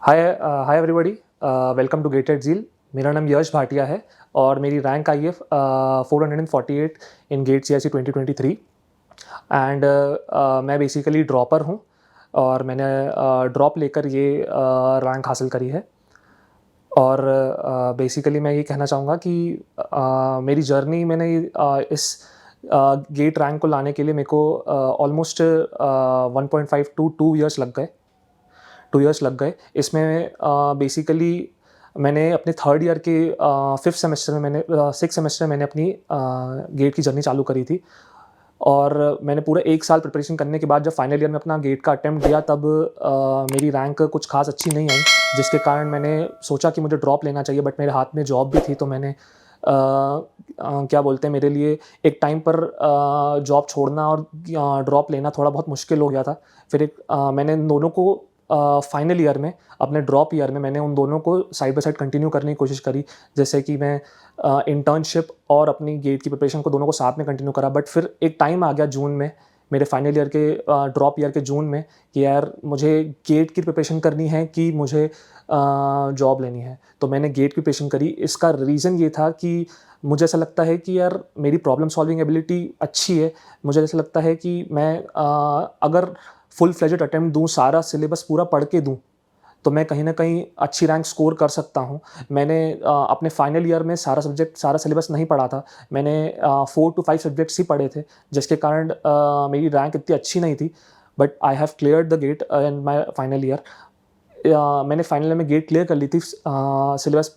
Hi everybody, welcome to gated zeal. मेरा नाम यश भाटिया है और मेरी रैंक आई है 448 इन गेट CIC 2023 एंड मैं बेसिकली ड्रॉपर हूँ और मैंने ड्रॉप लेकर ये रैंक हासिल करी है। और बेसिकली मैं ये कहना चाहूँगा कि मेरी जर्नी मैंने इस गेट रैंक को लाने के लिए मेरे को ऑलमोस्ट 1.5 to 2 years लग गए। 2 years लग गए। इसमें बेसिकली मैंने अपने थर्ड ईयर के 5th सेमेस्टर में मैंने 6th सेमेस्टर में मैंने अपनी गेट की जर्नी चालू करी थी और मैंने पूरा 1 साल प्रिपरेशन करने के बाद जब फाइनल ईयर में अपना गेट का अटैम्प्ट दिया तब मेरी रैंक कुछ खास अच्छी नहीं आई, जिसके कारण मैंने सोचा कि मुझे ड्रॉप लेना चाहिए। बट मेरे हाथ में जॉब भी थी तो मैंने क्या बोलते हैं, मेरे लिए एक टाइम पर जॉब छोड़ना और ड्रॉप लेना थोड़ा बहुत मुश्किल हो गया था। फिर मैंने इन दोनों को फाइनल ईयर में, अपने ड्रॉप ईयर में मैंने उन दोनों को साइड बाय साइड कंटिन्यू करने की कोशिश करी, जैसे कि मैं इंटर्नशिप और अपनी गेट की प्रिपरेशन को दोनों को साथ में कंटिन्यू करा। बट फिर एक टाइम आ गया जून में, मेरे फाइनल ईयर के ड्रॉप ईयर के जून में, कि यार मुझे गेट की प्रिपरेशन करनी है कि मुझे जॉब लेनी है। तो मैंने गेट की प्रिपरेशन करी। इसका रीज़न ये था कि मुझे ऐसा लगता है कि यार मेरी प्रॉब्लम सॉल्विंग एबिलिटी अच्छी है। मुझे ऐसा लगता है कि मैं अगर फुल फ्लेजेड अटेम्प्ट दूँ, सारा सिलेबस पूरा पढ़ के दूँ, तो मैं कहीं न कहीं अच्छी रैंक स्कोर कर सकता हूँ। मैंने अपने फाइनल ईयर में सारा सिलेबस नहीं पढ़ा था। मैंने 4 to 5 सब्जेक्ट्स ही पढ़े थे, जिसके कारण मेरी रैंक इतनी अच्छी नहीं थी। But I have cleared the get in my final year. मैंने फाइनल ईयर में गेट क्लियर कर ली थी सिलेबस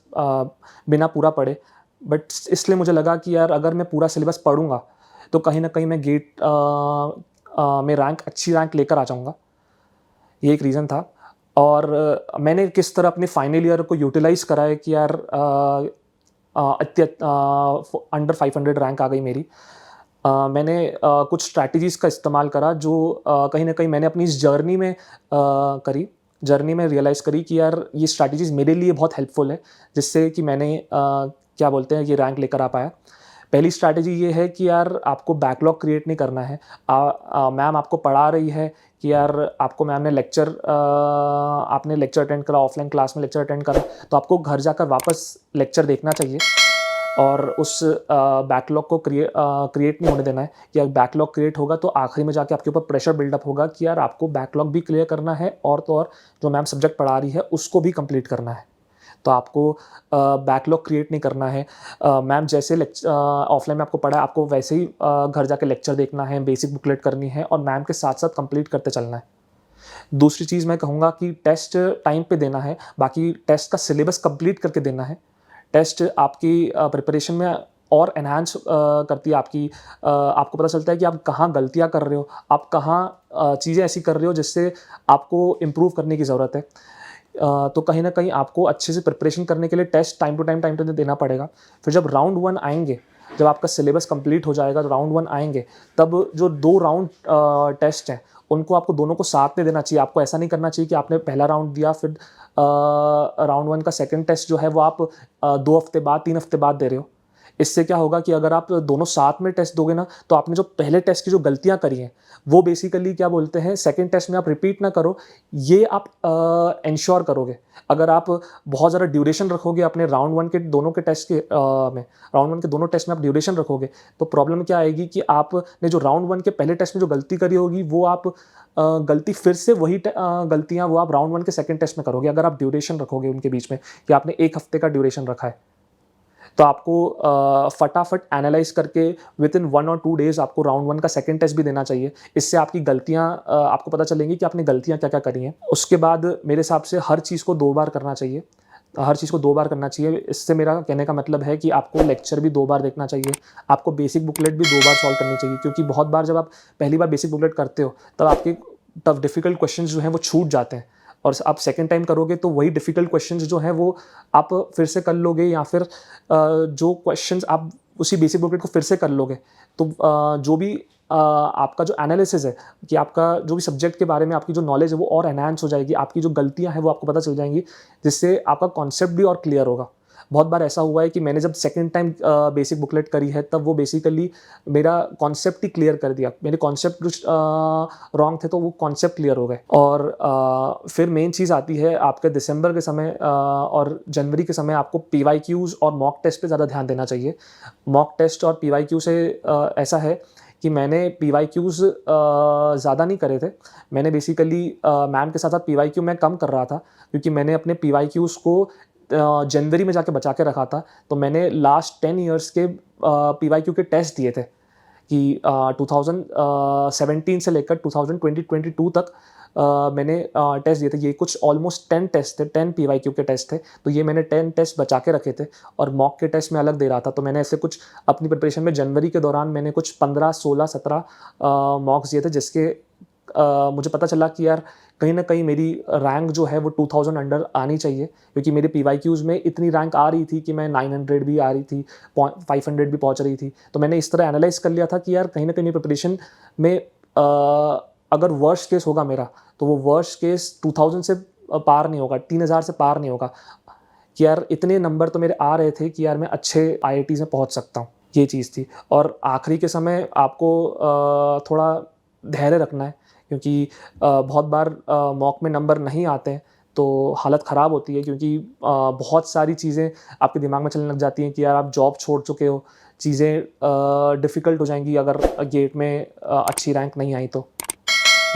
बिना पूरा पढ़े। बट इसलिए मुझे लगा कि यार अगर मैं पूरा सिलेबस पढ़ूँगा तो कहीं न कहीं मैं गेट में अच्छी रैंक लेकर आ जाऊँगा। ये एक रीज़न था। और मैंने किस तरह अपने फाइनल ईयर को यूटिलाइज़ करा है कि यार अंडर 500 रैंक आ गई मेरी। मैंने कुछ स्ट्रैटेजीज़ का इस्तेमाल करा जो कहीं न कहीं मैंने अपनी इस जर्नी में जर्नी में रियलाइज़ करी कि यार ये स्ट्रैटेजीज़ मेरे लिए बहुत हेल्पफुल है, जिससे कि मैंने क्या बोलते हैं, ये रैंक लेकर आ पाया। पहली स्ट्रैटेजी ये है कि यार आपको बैकलॉग क्रिएट नहीं करना है। मैम आपको पढ़ा रही है कि यार आपको मैम ने आपने लेक्चर अटेंड करा, ऑफलाइन क्लास में लेक्चर अटेंड करा, तो आपको घर जाकर वापस लेक्चर देखना चाहिए और उस बैकलॉग को क्रिएट नहीं होने देना है। कि अगर बैकलॉग क्रिएट होगा तो आखिरी में जाके आपके ऊपर प्रेशर बिल्डअप होगा कि यार आपको बैकलॉग भी क्लियर करना है और तो और जो मैम सब्जेक्ट पढ़ा रही है उसको भी कंप्लीट करना है। तो आपको बैकलॉग क्रिएट नहीं करना है। मैम जैसे ऑफलाइन में आपको पढ़ा है, आपको वैसे ही घर जाके लेक्चर देखना है, बेसिक बुकलेट करनी है और मैम के साथ साथ कंप्लीट करते चलना है। दूसरी चीज़ मैं कहूँगा कि टेस्ट टाइम पे देना है, बाकी टेस्ट का सिलेबस कंप्लीट करके देना है। टेस्ट आपकी प्रिपरेशन में और एनहांस करती है आपको पता चलता है कि आप कहाँ गलतियाँ कर रहे हो, आप कहाँ चीज़ें ऐसी कर रहे हो जिससे आपको इम्प्रूव करने की ज़रूरत है। तो कहीं न कहीं आपको अच्छे से प्रिपरेशन करने के लिए टेस्ट टाइम टू टाइम देना पड़ेगा। फिर जब राउंड 1 आएँगे, जब आपका सिलेबस कंप्लीट हो जाएगा तो राउंड 1 आएँगे, तब जो 2 राउंड टेस्ट हैं, उनको आपको दोनों को साथ में देना चाहिए। आपको ऐसा नहीं करना चाहिए कि आपने पहला राउंड दिया, फिर राउंड 1 का सेकंड टेस्ट जो है वो आप 2 हफ्ते बाद, 3 हफ्ते बाद दे रहे हो। इससे क्या होगा कि अगर आप दोनों साथ में टेस्ट दोगे ना, तो आपने जो पहले टेस्ट की जो गलतियाँ करी हैं, वो बेसिकली क्या बोलते हैं, सेकंड टेस्ट में आप रिपीट ना करो, ये आप एंश्योर करोगे। अगर आप बहुत ज़्यादा ड्यूरेशन रखोगे अपने राउंड 1 के दोनों के टेस्ट के में, राउंड 1 के दोनों टेस्ट में आप ड्यूरेशन रखोगे, तो प्रॉब्लम क्या आएगी कि आपने जो राउंड 1 के पहले टेस्ट में जो गलती करी होगी, वो आप गलती फिर से वही गलतियाँ वो आप राउंड 1 के सेकंड टेस्ट में करोगे, अगर आप ड्यूरेशन रखोगे उनके बीच में, कि आपने 1 हफ्ते का ड्यूरेशन रखा है। तो आपको फटाफट एनालाइज़ करके विथिन 1 और 2 डेज़ आपको राउंड 1 का सेकंड टेस्ट भी देना चाहिए। इससे आपकी गलतियाँ आपको पता चलेंगी कि आपने गलतियाँ क्या-क्या करी हैं। उसके बाद मेरे हिसाब से हर चीज़ को 2 बार करना चाहिए। हर चीज़ को 2 बार करना चाहिए। इससे मेरा कहने का मतलब है कि आपको लेक्चर भी 2 बार देखना चाहिए। आपको बेसिक बुकलेट भी 2 बार सॉल्व करनी चाहिए, क्योंकि बहुत बार जब आप पहली बार बेसिक बुकलेट करते हो, तब आपके डिफ़िकल्ट क्वेश्चंस जो हैं वो छूट जाते हैं और आप सेकंड टाइम करोगे तो वही डिफ़िकल्ट क्वेश्चंस जो हैं वो आप फिर से कर लोगे, या फिर जो क्वेश्चंस आप उसी बेसिक बुकलेट को फिर से कर लोगे। तो जो भी आपका जो एनालिसिस है, कि आपका जो भी सब्जेक्ट के बारे में आपकी जो नॉलेज है वो और एनहांस हो जाएगी, आपकी जो गलतियाँ हैं वो आपको पता चल जाएँगी, जिससे आपका कॉन्सेप्ट भी और क्लियर होगा। बहुत बार ऐसा हुआ है कि मैंने जब सेकंड टाइम बेसिक बुकलेट करी है तब वो बेसिकली मेरा कॉन्सेप्ट ही क्लियर कर दिया। मेरे कॉन्सेप्ट कुछ रॉन्ग थे तो वो कॉन्सेप्ट क्लियर हो गए। और फिर मेन चीज़ आती है आपके दिसंबर के समय और जनवरी के समय आपको पीवाईक्यूज़ और मॉक टेस्ट पे ज़्यादा ध्यान देना चाहिए। मॉक टेस्ट और पीवाईक्यू से ऐसा है कि मैंने पीवाईक्यूज़ ज़्यादा नहीं करे थे। मैंने बेसिकली मैम के साथ-साथ पीवाईक्यू मैं कम कर रहा था क्योंकि मैंने अपने पीवाईक्यूज़ को जनवरी में जाके बचा के रखा था। तो मैंने लास्ट 10 इयर्स के पीवाईक्यू के टेस्ट दिए थे कि 2017 से लेकर 2022 तक मैंने टेस्ट दिए थे। ये कुछ ऑलमोस्ट 10 टेस्ट थे, 10 पीवाईक्यू के टेस्ट थे। तो ये मैंने 10 टेस्ट बचा के रखे थे और मॉक के टेस्ट मैं अलग दे रहा था। तो मैंने ऐसे कुछ अपनी प्रिपरेशन में जनवरी के दौरान मैंने कुछ 15, 16, 17 मॉक्स दिए थे जिसके मुझे पता चला कि यार कहीं न कहीं मेरी रैंक जो है वो 2000 अंडर आनी चाहिए क्योंकि मेरे पीवाईक्यूज़ में इतनी रैंक आ रही थी कि मैं 900 भी आ रही थी, 500 भी पहुँच रही थी। तो मैंने इस तरह एनालाइज़ कर लिया था कि यार कहीं न कहीं मेरी प्रिपरेशन में अगर वर्स्ट केस होगा मेरा, तो वो वर्स्ट केस 2000 से पार नहीं होगा, 3000 से पार नहीं होगा। कि यार इतने नंबर तो मेरे आ रहे थे कि यार मैं अच्छे आईआईटीज़ में पहुँच सकता हूँ, ये चीज़ थी। और आखिरी के समय आपको थोड़ा धैर्य रखना है क्योंकि बहुत बार मॉक में नंबर नहीं आते हैं, तो हालत ख़राब होती है क्योंकि बहुत सारी चीज़ें आपके दिमाग में चलने लग जाती हैं कि यार आप जॉब छोड़ चुके हो, चीज़ें डिफ़िकल्ट हो जाएँगी अगर गेट में अच्छी रैंक नहीं आई तो।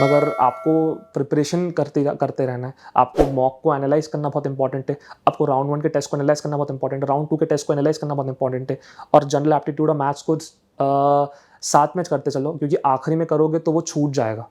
मगर आपको प्रिपरेशन करते रहना है। आपको मॉक को एनालाइज़ करना बहुत इम्पोर्टेंट है। आपको राउंड 1 के टेस्ट को एनालाइज़ करना बहुत इम्पोर्टेंट है। राउंड 2 के टेस्ट को एनालाइज़ करना बहुत इम्पोर्टेंट है। और जनरल एप्टीट्यूड और मैथ्स को साथ में करते चलो क्योंकि आखिरी में करोगे तो वो छूट जाएगा।